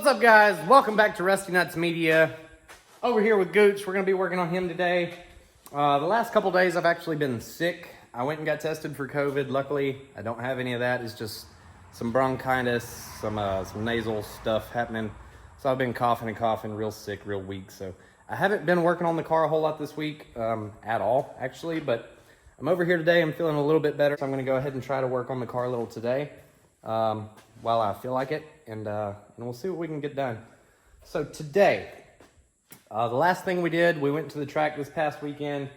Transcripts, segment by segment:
up, guys? Welcome back to Rusty Nuts Media. Over here with Gewch. We're going to be working on him today. The last couple days I've actually been sick. I went and got tested for COVID. Luckily, I don't have any of that. It's just some bronchitis, some nasal stuff happening. So I've been coughing, real sick, real weak. So I haven't been working on the car a whole lot this week at all, actually. But I'm over here today. I'm feeling a little bit better. So I'm going to go ahead and try to work on the car a little today while I feel like it. And we'll see what we can get done. So today, the last thing we did, we went to the track this past weekend.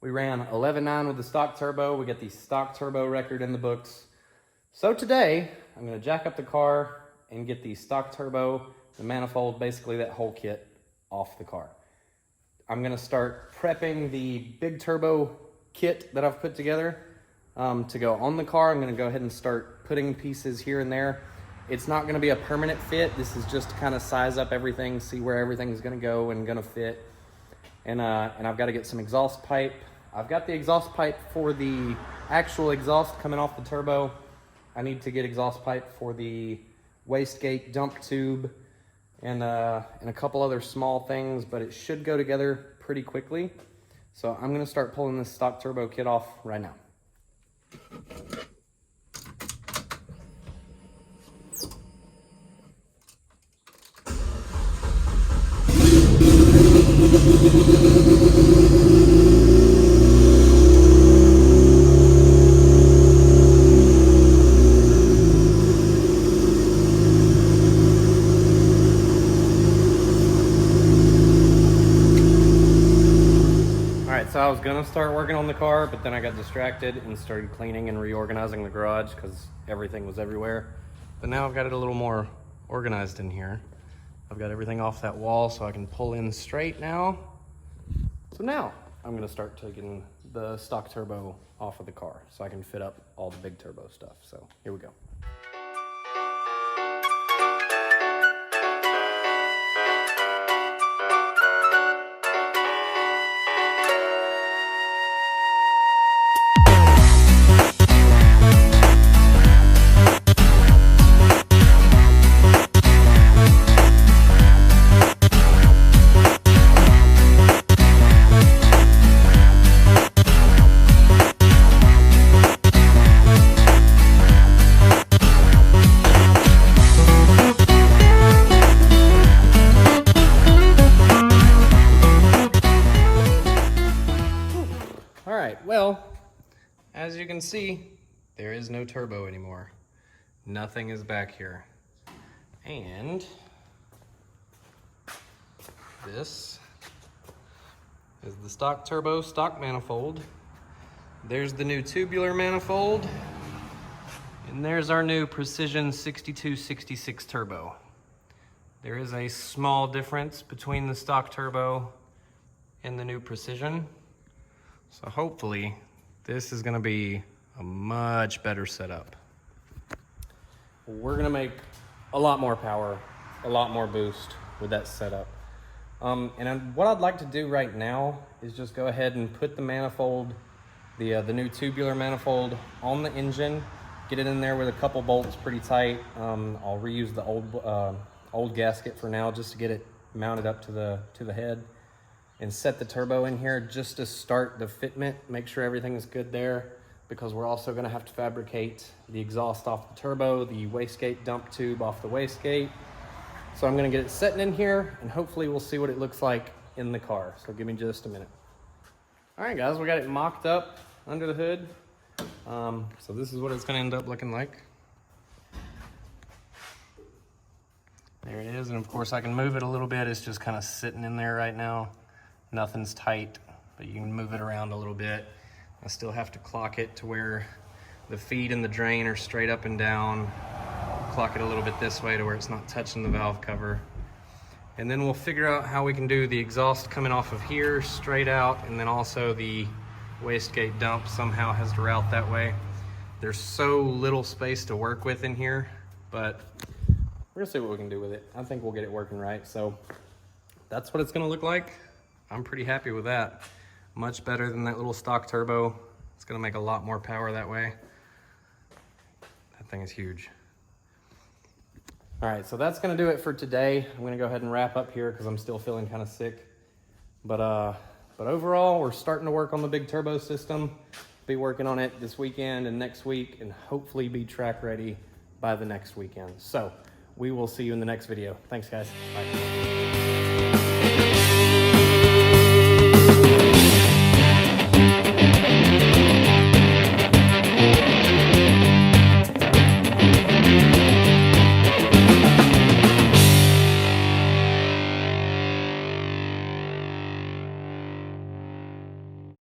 We ran 11.9 with the stock turbo. We got the stock turbo record in the books. So today, I'm going to jack up the car and get the stock turbo, the manifold, basically that whole kit off the car. I'm going to start prepping the big turbo kit that I've put together to go on the car. I'm going to go ahead and start putting pieces here and there. It's not going to be a permanent fit. This is just to kind of size up everything, see where everything's going to go and going to fit. And I've got to get some exhaust pipe. I've got the exhaust pipe for the actual exhaust coming off the turbo. I need to get exhaust pipe for the wastegate dump tube and a couple other small things, but it should go together pretty quickly. So I'm going to start pulling this stock turbo kit off right now. So I was gonna start working on the car, but then I got distracted and started cleaning and reorganizing the garage because everything was everywhere. But now I've got it a little more organized in here. I've got everything off that wall so I can pull in straight now. So now I'm gonna start taking the stock turbo off of the car so I can fit up all the big turbo stuff. So here we go. Well, as you can see, there is no turbo anymore. Nothing is back here. And this is the stock turbo stock manifold. There's the new tubular manifold. And there's our new Precision 6266 turbo. There is a small difference between the stock turbo and the new Precision. So hopefully this is gonna be a much better setup. We're gonna make a lot more power, a lot more boost with that setup. What I'd like to do right now is just go ahead and put the manifold, the new tubular manifold on the engine, get it in there with a couple bolts pretty tight. I'll reuse the old gasket for now just to get it mounted up to the head. And set the turbo in here just to start the fitment, make sure everything's good there, because we're also gonna have to fabricate the exhaust off the turbo, the wastegate dump tube off the wastegate. So I'm gonna get it setting in here and hopefully we'll see what it looks like in the car. So give me just a minute. All right guys, we got it mocked up under the hood. So this is what it's gonna end up looking like. There it is, and of course I can move it a little bit. It's just kind of sitting in there right now. Nothing's tight, but you can move it around a little bit. I still have to clock it to where the feed and the drain are straight up and down. Clock it a little bit this way to where it's not touching the valve cover. And then we'll figure out how we can do the exhaust coming off of here straight out, and then also the wastegate dump somehow has to route that way. There's so little space to work with in here, but we're gonna see what we can do with it. I think we'll get it working right. So that's what it's gonna look like. I'm pretty happy with that. Much better than that little stock turbo. It's gonna make a lot more power that way. That thing is huge. All right, so that's gonna do it for today. I'm gonna go ahead and wrap up here because I'm still feeling kind of sick. But overall, we're starting to work on the big turbo system. Be working on it this weekend and next week, and hopefully be track ready by the next weekend. So we will see you in the next video. Thanks, guys. Bye.